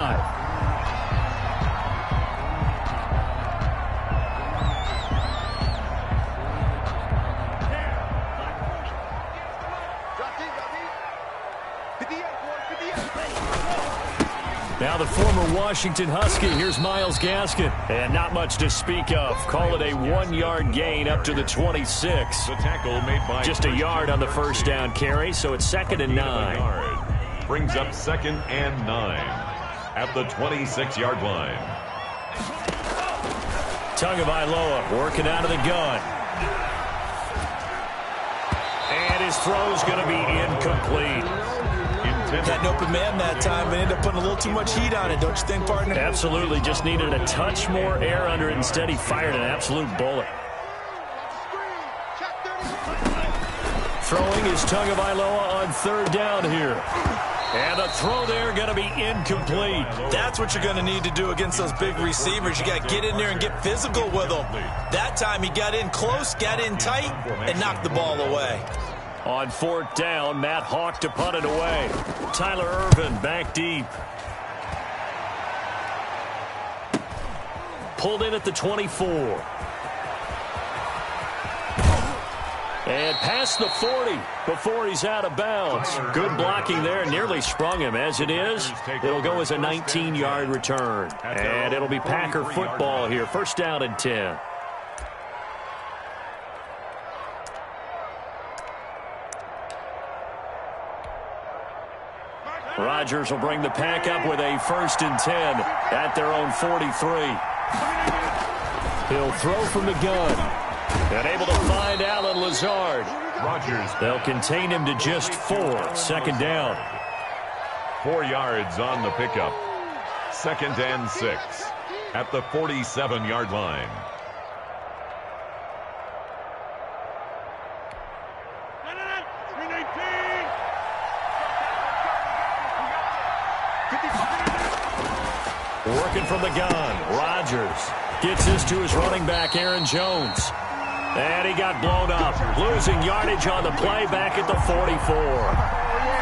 Now the former Washington Husky, here's Myles Gaskin. And not much to speak of. Call it a 1-yard gain up to the 26. The tackle made by just a yard on the first down carry, so it's 2nd and 9. Brings up 2nd and 9 at the 26-yard line. Tagovailoa working out of the gun. And his throw's going to be incomplete. Had an open man that time, but ended up putting a little too much heat on it, don't you think, partner? Absolutely. Just needed a touch more air under it. Instead, he fired an absolute bullet. Throwing is Tagovailoa on 3rd down here. And the throw there going to be incomplete. That's what you're going to need to do against those big receivers. You got to get in there and get physical with them. That time he got in close, got in tight, and knocked the ball away. On 4th down, Matt Hawk to punt it away. Tyler Ervin back deep. Pulled in at the 24. And past the 40 before he's out of bounds. Good blocking there. Nearly sprung him. As it is, it'll go as a 19-yard return. And it'll be Packer football here. 1st down and 10. Rodgers will bring the Pack up with a 1st and 10 at their own 43. He'll throw from the gun. And able to find Allen Lazard. Rodgers. They'll contain him to just 4. 2nd down. 4 yards on the pickup. 2nd and 6 at the 47-yard line. Working from the gun. Rodgers gets this to his running back, Aaron Jones. And he got blown up. Losing yardage on the play back at the 44.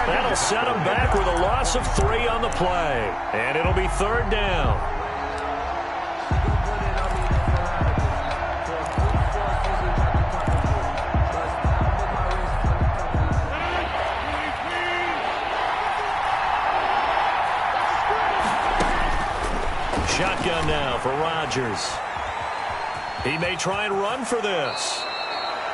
That'll set him back with a loss of 3 on the play. And it'll be 3rd down. Shotgun now for Rodgers. He may try and run for this.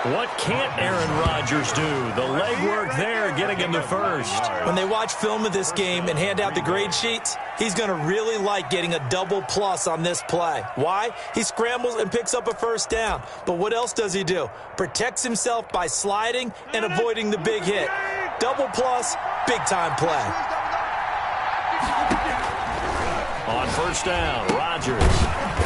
What can't Aaron Rodgers do? The legwork there getting him the 1st. When they watch film of this game and hand out the grade sheets, he's going to really like getting a double plus on this play. Why? He scrambles and picks up a 1st down. But what else does he do? Protects himself by sliding and avoiding the big hit. Double plus, big-time play. On 1st down, Rodgers.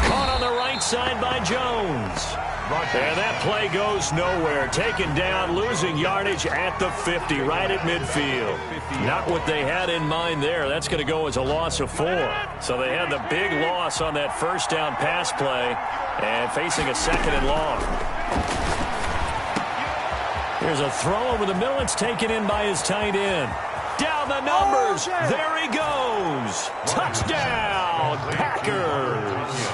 Caught on the right side by Jones. And that play goes nowhere. Taken down, losing yardage at the 50, right at midfield. Not what they had in mind there. That's going to go as a loss of 4. So they had the big loss on that 1st down pass play and facing a 2nd and long. Here's a throw over the middle. It's taken in by his tight end. Down the numbers. There he goes. Touchdown, Packers.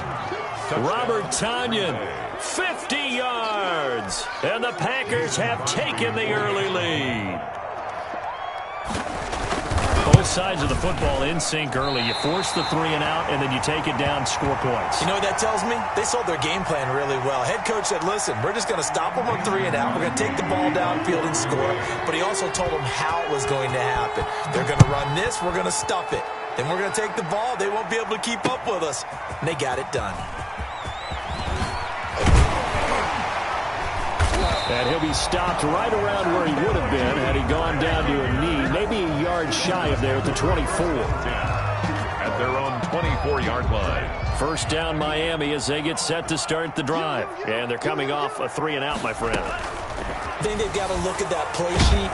Robert Tonyan, 50 yards. And the Packers have taken the early lead. Both sides of the football in sync early. You force the 3 and out, and then you take it down, score points. You know what that tells me? They sold their game plan really well. Head coach said, listen, we're just going to stop them on 3 and out. We're going to take the ball downfield and score. But he also told them how it was going to happen. They're going to run this. We're going to stuff it. Then we're going to take the ball. They won't be able to keep up with us. And they got it done. And he'll be stopped right around where he would have been had he gone down to a knee, maybe a yard shy of there at the 24. At their own 24-yard line. 1st down Miami as they get set to start the drive. And they're coming off a 3 and out, my friend. I think they've got to look at that play sheet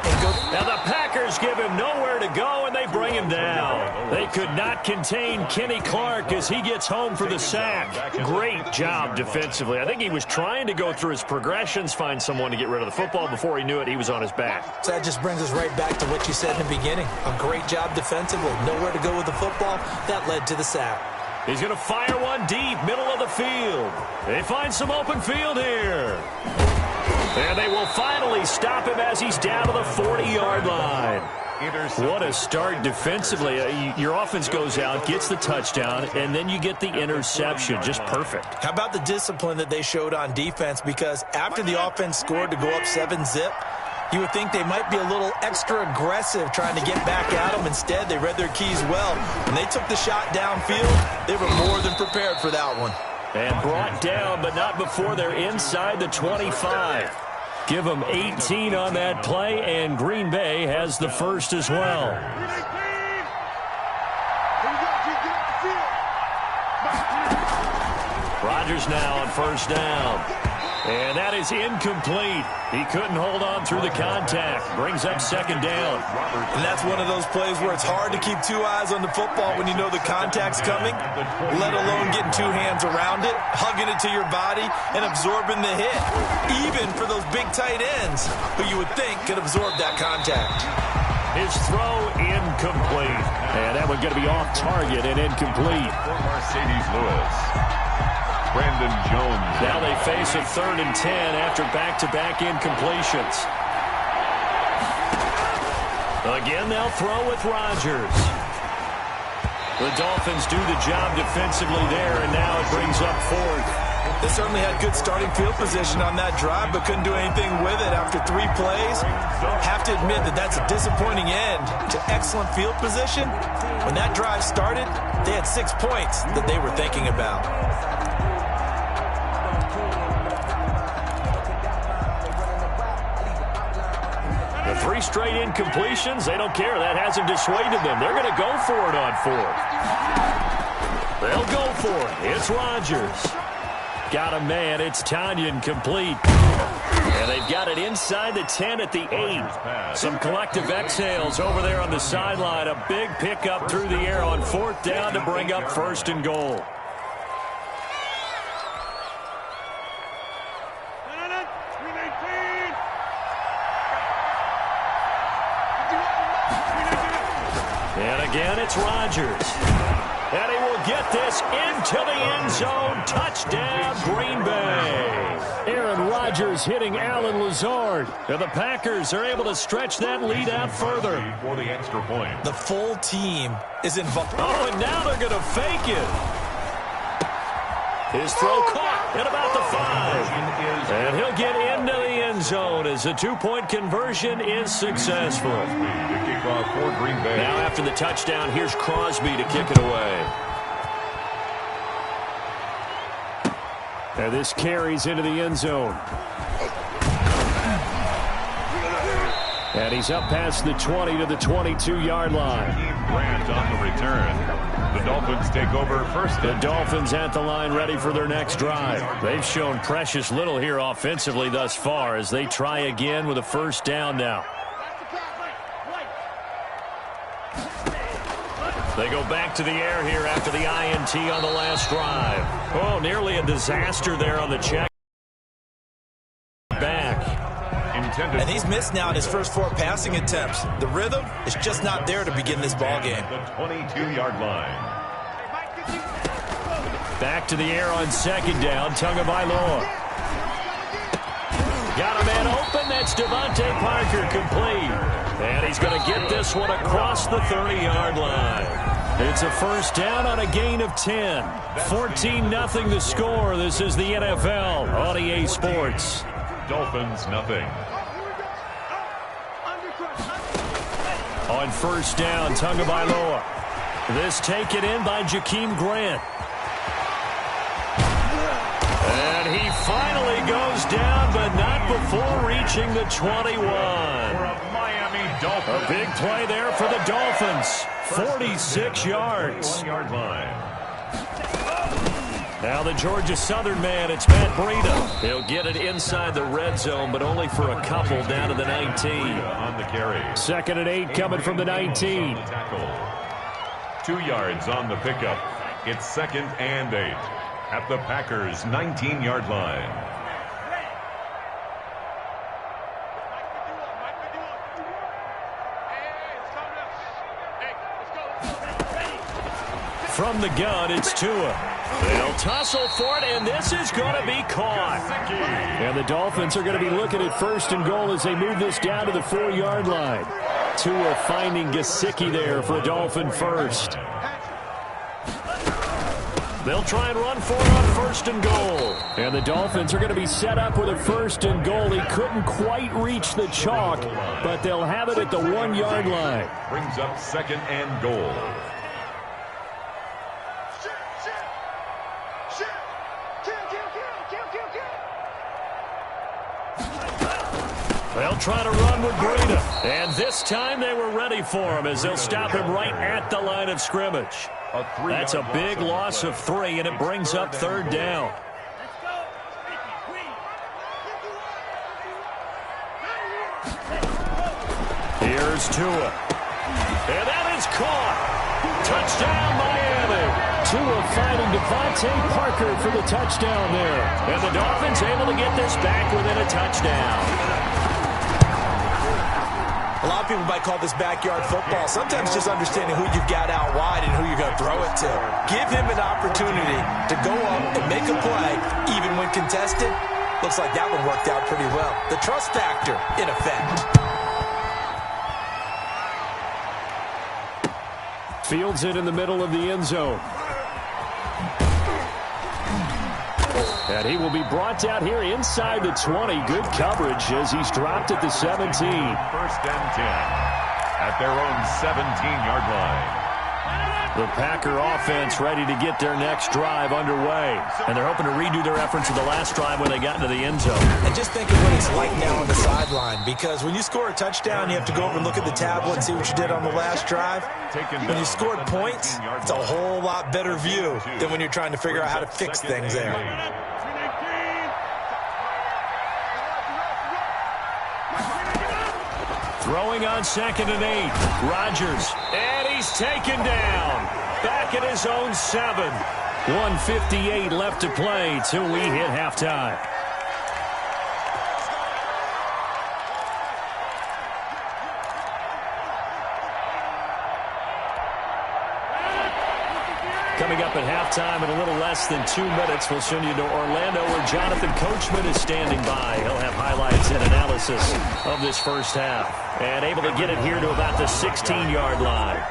and go. Now the Packers give him nowhere to go, and they bring him down. They could not contain Kenny Clark as he gets home for the sack. Great job defensively. I think he was trying to go through his progressions, find someone to get rid of the football. Before he knew it, he was on his back. So that just brings us right back to what you said in the beginning. A great job defensively. Nowhere to go with the football. That led to the sack. He's going to fire one deep, middle of the field. They find some open field here. And they will finally stop him as he's down to the 40-yard line. What a start defensively. Your offense goes out, gets the touchdown, and then you get the interception. Just perfect. How about the discipline that they showed on defense? Because after the offense scored to go up 7-zip, you would think they might be a little extra aggressive trying to get back at them. Instead, they read their keys well. When they took the shot downfield, they were more than prepared for that one. And brought down, but not before they're inside the 25. Give them 18 on that play, and Green Bay has the first as well. Rodgers now on first down. And that is incomplete. He couldn't hold on through the contact. Brings up second down. And that's one of those plays where it's hard to keep two eyes on the football when you know the contact's coming, let alone getting two hands around it, hugging it to your body, and absorbing the hit. Even for those big tight ends who you would think could absorb that contact. His throw incomplete. And that one going to be off target and incomplete. For Mercedes Lewis. Brandon Jones. Now they face a 3rd and 10 after back-to-back incompletions. Again, they'll throw with Rodgers. The Dolphins do the job defensively there, and now it brings up 4th. They certainly had good starting field position on that drive, but couldn't do anything with it after 3 plays. Have to admit that that's a disappointing end to excellent field position. When that drive started, they had 6 points that they were thinking about. The 3 straight incompletions, they don't care. That hasn't dissuaded them. They're going to go for it on 4th. They'll go for it. It's Rodgers. Got a man. It's Tanyan complete. And they've got it inside the 10 at the 8. Some collective exhales over there on the sideline. A big pickup through the air on 4th down to bring up 1st and goal. And again, it's Rodgers. And he will get this into the end zone. Touchdown, Green Bay. Aaron Rodgers hitting Alan Lazard. And the Packers are able to stretch that lead out further. For the extra point. The full team is involved. Oh, and now they're going to fake it. His throw caught at about the 5. And he'll get into the end zone as the 2-point conversion is successful. For Green Bay. Now after the touchdown, here's Crosby to kick it away. And this carries into the end zone. And he's up past the 20 to the 22-yard line. Grant on the return. The Dolphins take over first. The Dolphins at the line ready for their next drive. They've shown precious little here offensively thus far as they try again with a first down now. They go back to the air here after the INT on the last drive. Oh, nearly a disaster there on the check. Back. And he's missed now in his first 4 passing attempts. The rhythm is just not there to begin this ball game. The 22-yard line. Back to the air on second down. Tagovailoa. Got a man open. That's Devontae Parker complete. And he's going to get this one across the 30-yard line. It's a first down on a gain of 10. 14-0 the score. This is the NFL on EA Sports. Dolphins nothing. On first down, Tagovailoa. This taken in by Jakeem Grant. And he finally goes down, but not before reaching the 21. For a Miami Dolphins. A big play there for the Dolphins. 46 yards. 1-yard line. Now the Georgia Southern man, it's Matt Breida. He'll get it inside the red zone, but only for a couple down to the 19. On the carry. 2nd and 8 coming from the 19. 2 yards on the pickup. It's 2nd and 8 at the Packers' 19-yard line. From the gun, it's Tua. They'll tussle for it, and this is going to be caught. And the Dolphins are going to be looking at 1st and goal as they move this down to the 4-yard line. Tua finding Gesicki there for a Dolphin first. They'll try and run for it on 1st and goal. And the Dolphins are going to be set up with a 1st and goal. He couldn't quite reach the chalk, but they'll have it at the 1-yard line. Brings up 2nd and goal. They'll try to run with Breida. And this time they were ready for him as they'll stop him right at the line of scrimmage. That's a big loss of 3, and it brings up 3rd down. Here's Tua. And that is caught. Touchdown, Miami. Tua finding Devontae Parker for the touchdown there. And the Dolphins able to get this back within a touchdown. A lot of people might call this backyard football. Sometimes just understanding who you've got out wide and who you're going to throw it to. Give him an opportunity to go up and make a play, even when contested. Looks like that one worked out pretty well. The trust factor, in effect. Fields it in the middle of the end zone. And he will be brought down here inside the 20. Good coverage as he's dropped at the 17. 1st and 10 at their own 17-yard line. The Packer offense ready to get their next drive underway. And they're hoping to redo their efforts of the last drive when they got into the end zone. And just think of what it's like now on the sideline, because when you score a touchdown, you have to go over and look at the tablet and see what you did on the last drive. When you scored points, it's a whole lot better view than when you're trying to figure out how to fix things there. Throwing on 2nd and 8. Rodgers. And he's taken down. Back at his own 7. 1:58 left to play till we hit halftime. Coming up at halftime in a little less than 2 minutes, we'll send you to Orlando where Jonathan Coachman is standing by. He'll have highlights and analysis of this first half. And able to get it here to about the 16-yard line.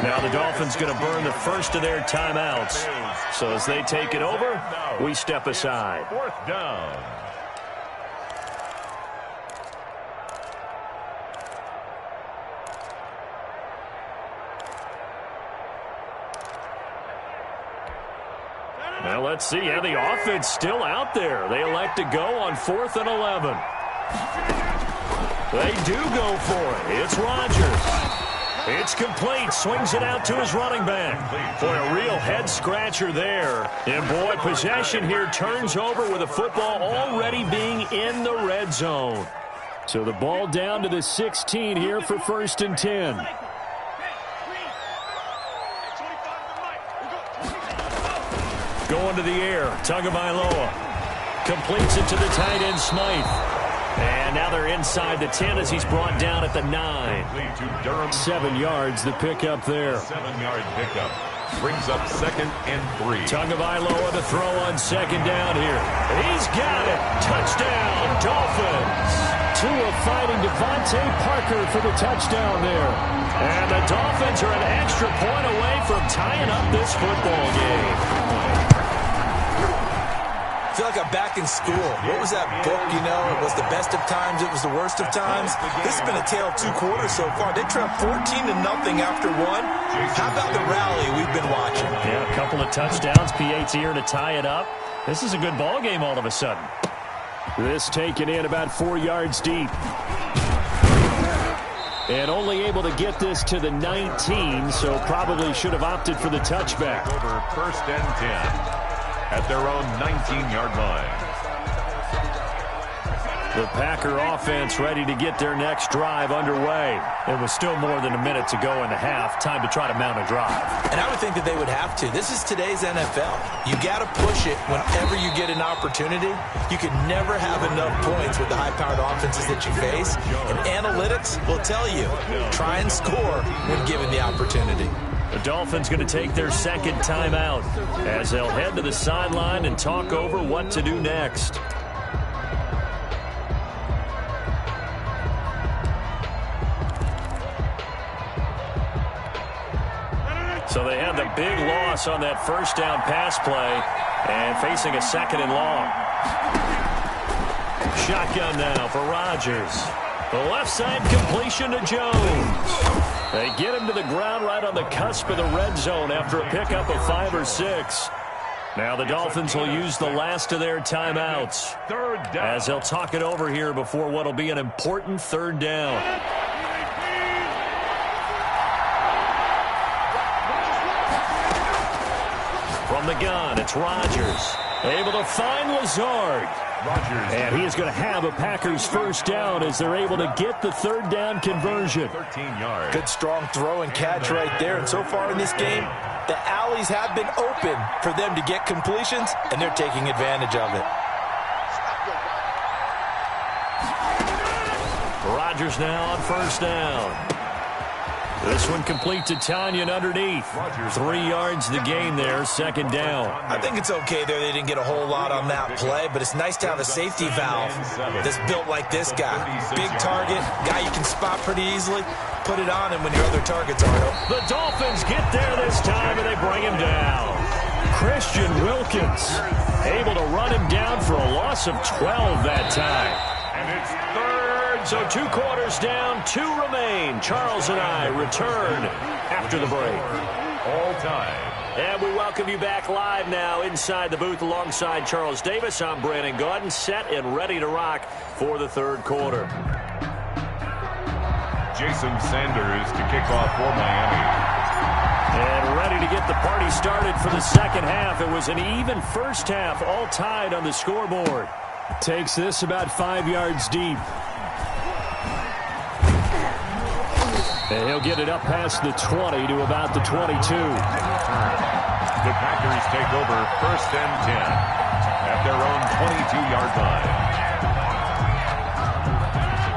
Now the Dolphins going to burn the first of their timeouts. So as they take it over, we step aside. 4th down. Now let's see. Yeah, the offense still out there. They elect to go on 4th and 11. They do go for it. It's Rodgers. It's complete. Swings it out to his running back. Boy, a real head-scratcher there. And, boy, possession here turns over with the football already being in the red zone. So the ball down to the 16 here for 1st and 10. Going to the air. Tagovailoa completes it to the tight end, Smythe. And now they're inside the 10 as he's brought down at the 9. 7 yards, the pickup there. 7-yard pickup. Brings up 2nd and 3. Tagovailoa to throw on 2nd down here. He's got it. Touchdown, Dolphins. Tua fighting Devontae Parker for the touchdown there. And the Dolphins are an extra point away from tying up this football game. I feel like I'm back in school. What was that book, you know? It was the best of times. It was the worst of times. This has been a tale of 2 quarters so far. They trailed 14-0 after 1. How about the rally we've been watching? Yeah, a couple of touchdowns. P.A.'s here to tie it up. This is a good ball game all of a sudden. This taken in about 4 yards deep. And only able to get this to the 19, so probably should have opted for the touchback. Over 1st and 10. at their own 19-yard line. The Packer offense ready to get their next drive underway. It was still more than a minute to go in the half. Time to try to mount a drive. And I would think that they would have to. This is today's NFL. You got to push it whenever you get an opportunity. You can never have enough points with the high-powered offenses that you face. And analytics will tell you, try and score when given the opportunity. The Dolphins going to take their second timeout as they'll head to the sideline and talk over what to do next. So they had the big loss on that first down pass play and facing a second and long. Shotgun now for Rodgers. The left side completion to Jones. They get him to the ground right on the cusp of the red zone after a pickup of 5 or 6. Now the Dolphins will use the last of their timeouts as they'll talk it over here before what will be an important third down. From the gun, it's Rodgers. Able to find Lazard. And he is going to have a Packers first down as they're able to get the third down conversion. 13 yards. Good strong throw and catch right there. And so far in this game, the alleys have been open for them to get completions, and they're taking advantage of it. Rodgers now on first down. This one complete to Tanyan underneath. 3 yards the gain there, second down. I think it's okay there. They didn't get a whole lot on that play, but it's nice to have a safety valve that's built like this guy. Big target, guy you can spot pretty easily. Put it on him when your other targets aren't open. The Dolphins get there this time, and they bring him down. Christian Wilkins able to run him down for a loss of 12 that time. And it's third. So 2 quarters down, 2 remain. Charles and I return after the break. All time. And we welcome you back live now inside the booth alongside Charles Davis. I'm Brandon Gaudin, set and ready to rock for the third quarter. Jason Sanders to kick off for Miami. And ready to get the party started for the second half. It was an even first half, all tied on the scoreboard. Takes this about 5 yards deep. And he'll get it up past the 20 to about the 22. The Packers take over first and 10 at their own 22-yard line.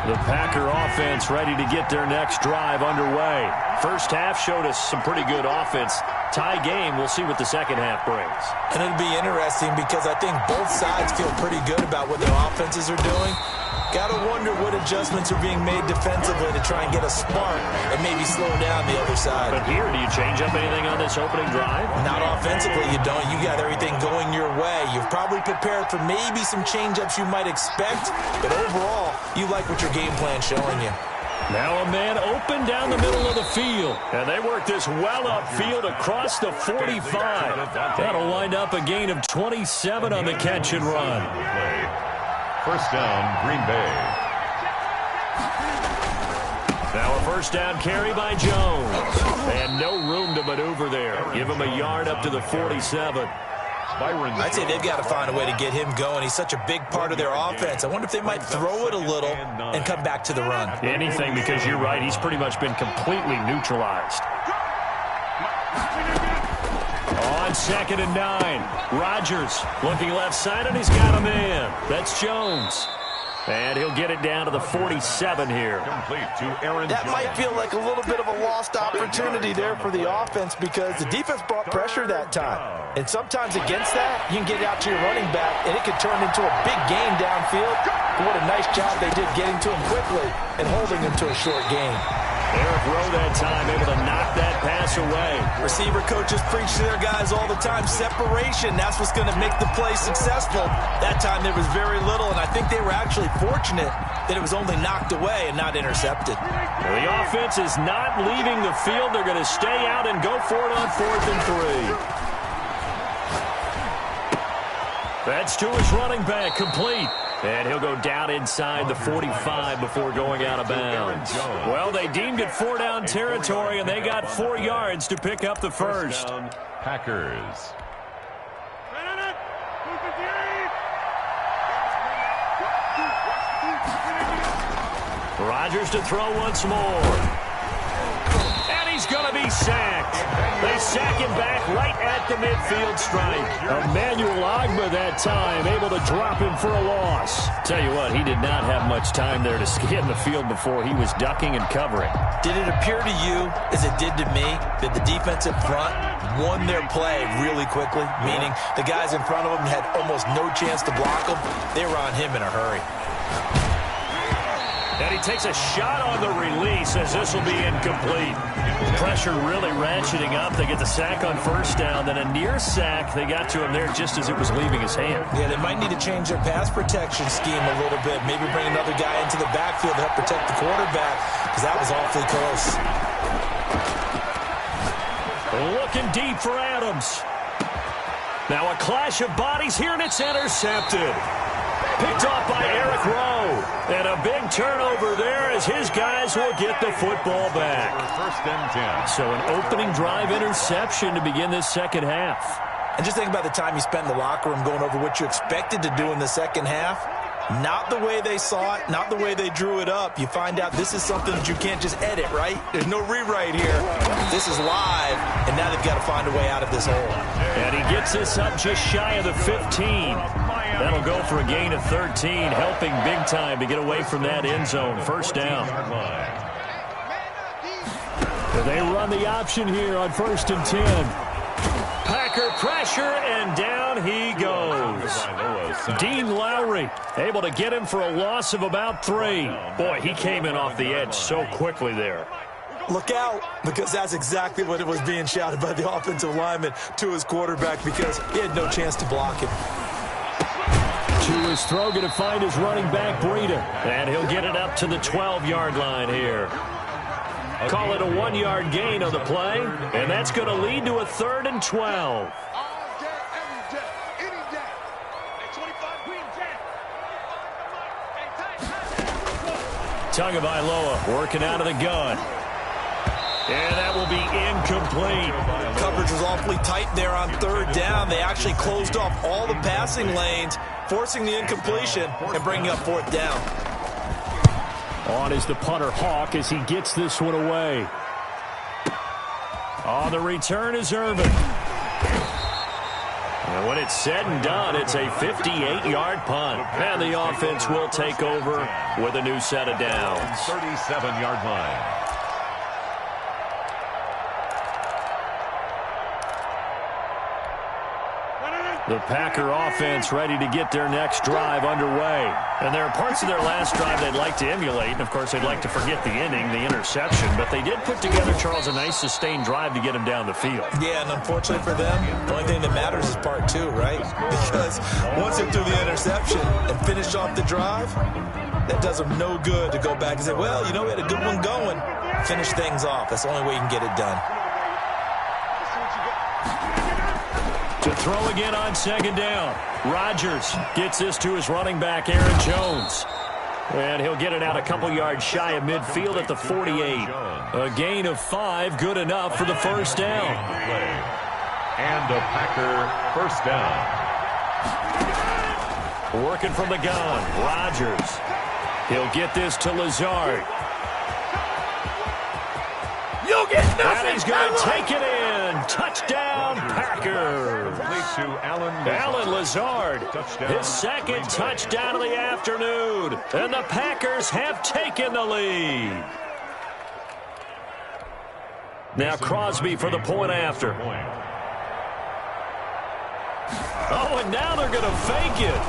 The Packer offense ready to get their next drive underway. First half showed us some pretty good offense. Tie game, we'll see what the second half brings. And it'll be interesting because I think both sides feel pretty good about what their offenses are doing. Got to wonder what adjustments are being made defensively to try and get a spark and maybe slow down the other side. But here, do you change up anything on this opening drive? Not offensively, you don't. You got everything going your way. You've probably prepared for maybe some change-ups you might expect, but overall, you like what your game plan's showing you. Now a man open down the middle of the field. And they work this well upfield across the 45. That'll wind up a gain of 27 on the catch and run. First down, Green Bay. Now a first down carry by Jones. And no room to maneuver there. Give him a yard up to the 47. I'd say they've got to find a way to get him going. He's such a big part of their offense. I wonder if they might throw it a little and come back to the run. Anything, because you're right. He's pretty much been completely neutralized. On second and 9, Rodgers looking left side, and he's got a man. That's Jones. And he'll get it down to the 47 here. Complete to Aaron That Jones. might feel like a little bit of a lost opportunity there for the offense because the defense brought pressure that time. And sometimes against that, you can get it out to your running back, and it could turn into a big gain downfield. But what a nice job they did getting to him quickly and holding him to a short gain. Eric Rowe that time able to knock that pass away. Receiver coaches preach to their guys all the time. Separation, that's what's going to make the play successful. That time there was very little, and I think they were actually fortunate that it was only knocked away and not intercepted. The offense is not leaving the field. They're going to stay out and go for it on 4th and 3. That's to his running back, complete. And he'll go down inside the 45 before going out of bounds. Well, they deemed it 4-down territory, and they got 4 yards to pick up the first. Packers. Rodgers to throw once more. And he's going to be sacked. They sack him back right at the midfield stripe. Emmanuel Ogbah that time, able to drop him for a loss. Tell you what, he did not have much time there to scan the field before he was ducking and covering. Did it appear to you, as it did to me, that the defensive front won their play really quickly? Meaning the guys in front of them had almost no chance to block him. They were on him in a hurry. And he takes a shot on the release as this will be incomplete. Pressure really ratcheting up. They get the sack on first down. Then a near sack. They got to him there just as it was leaving his hand. Yeah, they might need to change their pass protection scheme a little bit. Maybe bring another guy into the backfield to help protect the quarterback, because that was awfully close. Looking deep for Adams. Now a clash of bodies here, and it's intercepted. Picked off by Eric Rowe. And a big turnover there as his guys will get the football back. First and 10. So an opening drive interception to begin this second half. And just think about the time you spent in the locker room going over what you expected to do in the second half. Not the way they saw it, not the way they drew it up. You find out this is something that you can't just edit, right? There's no rewrite here. This is live, and now they've got to find a way out of this hole. And he gets this up just shy of the 15. That'll go for a gain of 13, helping big time to get away from that end zone. First down. They run the option here on 1st and 10. Packer pressure, and down he goes. Dean Lowry able to get him for a loss of about 3. Boy, he came in off the edge so quickly there. Look out, because that's exactly what it was being shouted by the offensive lineman to his quarterback, because he had no chance to block him. To his throw, going to find his running back, Breida. And he'll get it up to the 12-yard line here. Call it a 1-yard gain on the play. And that's going to lead to a 3rd and 12. Tagovailoa working out of the gun. And that will be incomplete. Coverage was awfully tight there on 3rd down. They actually closed off all the passing lanes, forcing the incompletion and bringing up 4th down. On is the punter, Hawk, as he gets this one away. On the return is Irvin. And when it's said and done, it's a 58-yard punt. And the offense will take over with a new set of downs. 37-yard line. The Packer offense ready to get their next drive underway. And there are parts of their last drive they'd like to emulate. And, of course, they'd like to forget the inning, the interception. But they did put together, Charles, a nice sustained drive to get him down the field. Yeah, and unfortunately for them, the only thing that matters is part 2, right? Because once they threw the interception and finished off the drive, that does them no good to go back and say, well, you know, we had a good one going. Finish things off. That's the only way you can get it done. To throw again on 2nd down. Rodgers gets this to his running back, Aaron Jones. And he'll get it out a couple yards shy of midfield at the 48. A gain of 5, good enough for the first down. And a Packer first down. Working from the gun, Rodgers. He'll get this to Lazard. You'll get nothing. And he's going to take it in. Touchdown, Packers. To Alan Lazard, his 2nd touchdown of the afternoon. And the Packers have taken the lead. Now Crosby for the point after. Oh, and now they're going to fake it.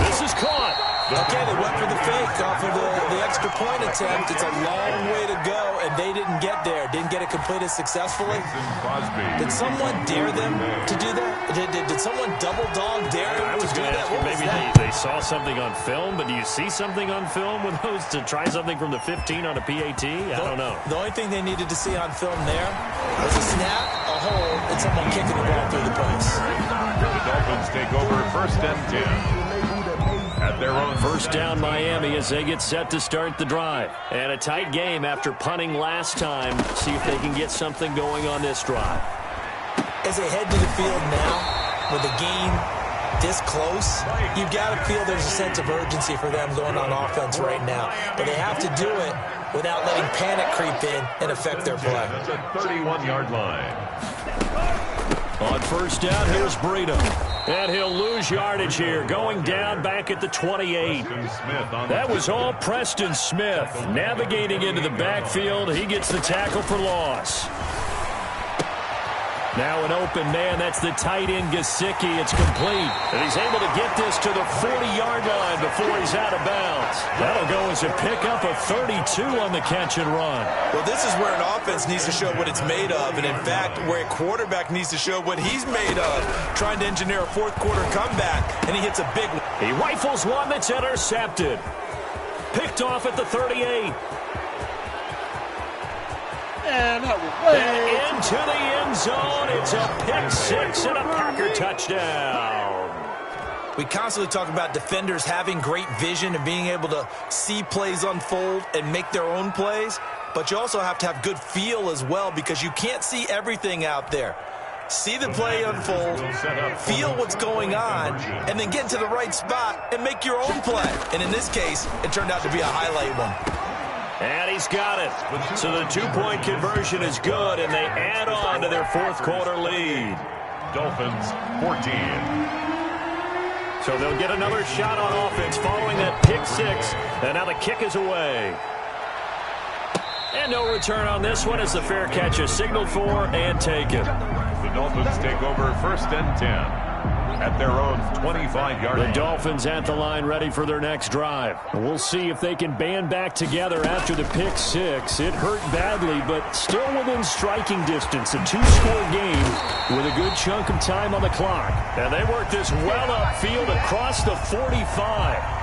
This is caught. Okay, they went for the fake off of the extra point attempt. It's a long way to go, and they didn't get there. Didn't get it completed successfully. Did someone dare them to do that? Did someone double dog dare them to do that? What maybe they saw something on film, but do you see something on film with those to try something from the 15 on a PAT? I don't know. The only thing they needed to see on film there was a snap, a hold, and someone kicking the ball through the post. The Dolphins take over 1st and 10. At their own first down, Miami, as they get set to start the drive. And a tight game after punting last time. See if they can get something going on this drive. As they head to the field now, with a game this close, you've got to feel there's a sense of urgency for them going on offense right now. But they have to do it without letting panic creep in and affect their play. That's a 31-yard line. On first down, here's Breida. And he'll lose yardage here, going down back at the 28. That was all Preston Smith. Navigating into the backfield, he gets the tackle for loss. Now an open man, that's the tight end Gesicki. It's complete. And he's able to get this to the 40-yard line before he's out of bounds. That'll go as a pickup of 32 on the catch and run. Well, this is where an offense needs to show what it's made of. And in fact, where a quarterback needs to show what he's made of. Trying to engineer a fourth quarter comeback, and he hits a big one. He rifles one that's intercepted. Picked off at the 38. And into the end zone. It's a pick six and a Packer touchdown. We constantly talk about defenders having great vision and being able to see plays unfold and make their own plays. But you also have to have good feel as well, because you can't see everything out there. See the play unfold, feel what's going on, and then get to the right spot and make your own play. And in this case, it turned out to be a highlight one. And he's got it. So the two-point conversion is good, and they add on to their fourth quarter lead. Dolphins 14. So they'll get another shot on offense following that pick six. And now the kick is away. And no return on this one as the fair catch is signaled for and taken. The Dolphins take over first and 10. At their own 25-yard line. The Dolphins at the line ready for their next drive. We'll see if they can band back together after the pick six. It hurt badly, but still within striking distance. A two-score game with a good chunk of time on the clock. And they work this well upfield across the 45.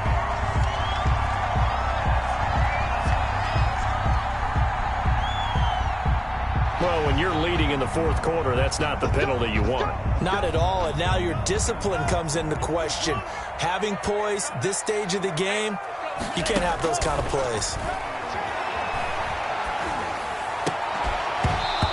Well, when you're leading in the fourth quarter, that's not the penalty you want. Not at all, and now your discipline comes into question. Having poise this stage of the game, you can't have those kind of plays.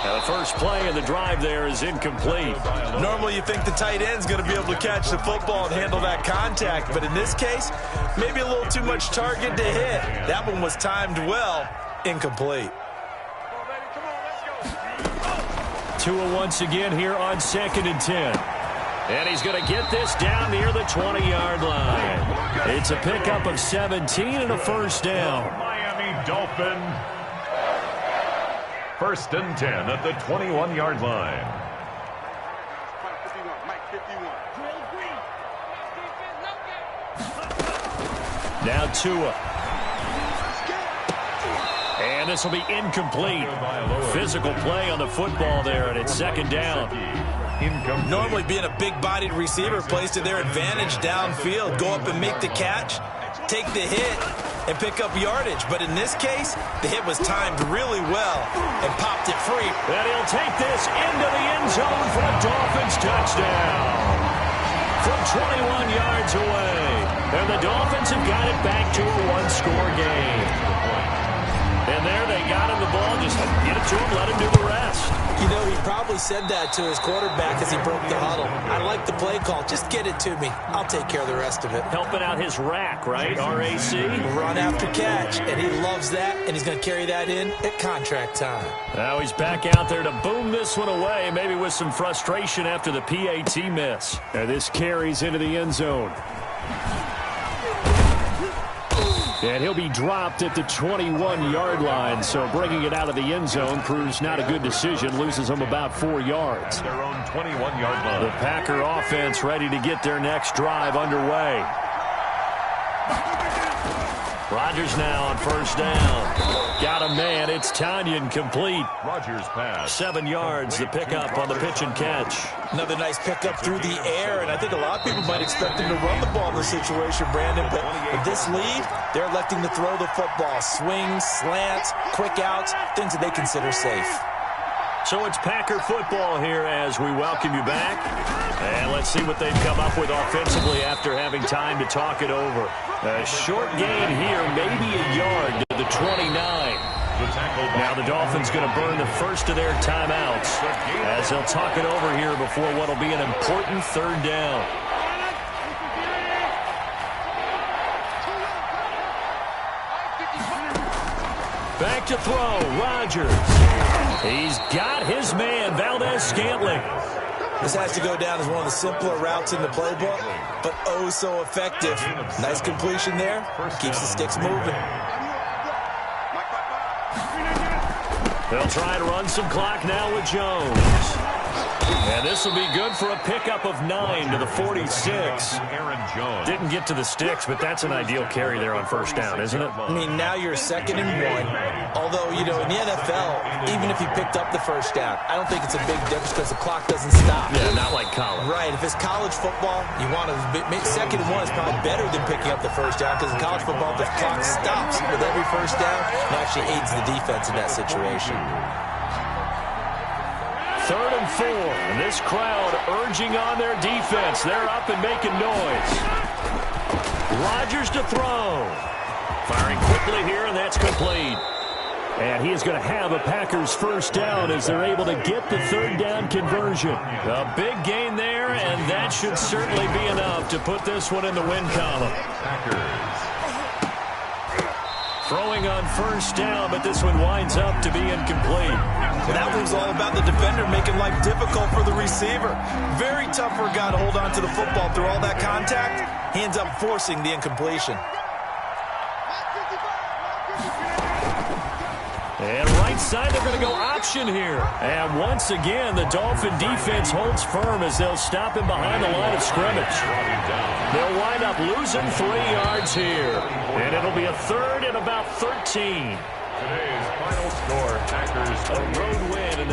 Now the first play of the drive there is incomplete. Normally you think the tight end's going to be able to catch the football and handle that contact, but in this case, maybe a little too much target to hit. That one was timed well, incomplete. Tua once again here on 2nd and 10. And he's going to get this down near the 20-yard line. It's a pickup of 17 and a first down. Miami Dolphin. First and 10 at the 21-yard line. Now Tua. And this will be incomplete. Physical play on the football there, and it's second down. Normally being a big-bodied receiver plays to their advantage downfield. Go up and make the catch, take the hit, and pick up yardage. But in this case, the hit was timed really well and popped it free. And he'll take this into the end zone for a Dolphins touchdown. From 21 yards away. And the Dolphins have got it back to a one-score game. And there they got him the ball. Just get it to him, let him do the rest. You know, he probably said that to his quarterback as he broke the huddle. I like the play call. Just get it to me. I'll take care of the rest of it. Helping out his rack, right? R-A-C? Run after catch. And he loves that, and he's going to carry that in at contract time. Now he's back out there to boom this one away, maybe with some frustration after the PAT miss. And this carries into the end zone. And he'll be dropped at the 21-yard line, so bringing it out of the end zone proves not a good decision. Loses them about 4 yards. Their own 21-yard line. The Packer offense ready to get their next drive underway. Rodgers now on first down. Got a man. It's Tanyan complete. Rodgers pass. 7 yards, the pickup on the pitch and catch. Another nice pickup through the air, and I think a lot of people might expect him to run the ball in this situation, Brandon. But with this lead, they're electing to throw the football. Swings, slants, quick outs, things that they consider safe. So it's Packer football here as we welcome you back. And let's see what they've come up with offensively after having time to talk it over. A short gain here, maybe a yard to the 29. Now the Dolphins going to burn the first of their timeouts as they'll talk it over here before what will be an important third down. Back to throw, Rodgers. He's got his man, Valdez-Scantling. This has to go down as one of the simpler routes in the playbook, but oh so effective. Nice completion there. Keeps the sticks moving. They'll try to run some clock now with Jones. And this will be good for a pickup of 9 to the 46. Didn't get to the sticks, but that's an ideal carry there on first down, isn't it? I mean, now you're 2nd and 1. Although, you know, in the NFL, even if you picked up the first down, I don't think it's a big difference because the clock doesn't stop. Yeah, not like college. Right. If it's college football, you want to 2nd and 1 is probably better than picking up the first down because in college football, the clock stops with every first down. It actually aids the defense in that situation. 3rd and 4. And this crowd urging on their defense. They're up and making noise. Rodgers to throw. Firing quickly here, and that's complete. And he is going to have a Packers first down as they're able to get the third down conversion. A big gain there, and that should certainly be enough to put this one in the win column. Packers. Throwing on first down, but this one winds up to be incomplete. And that move's all about the defender making life difficult for the receiver. Very tough for a guy to hold on to the football through all that contact. He ends up forcing the incompletion. And right side, they're going to go option here. And once again, the Dolphin defense holds firm as they'll stop him behind the line of scrimmage. They'll wind up losing 3 yards here. And it'll be a 3rd and about 13. Today's final score, Packers a road win.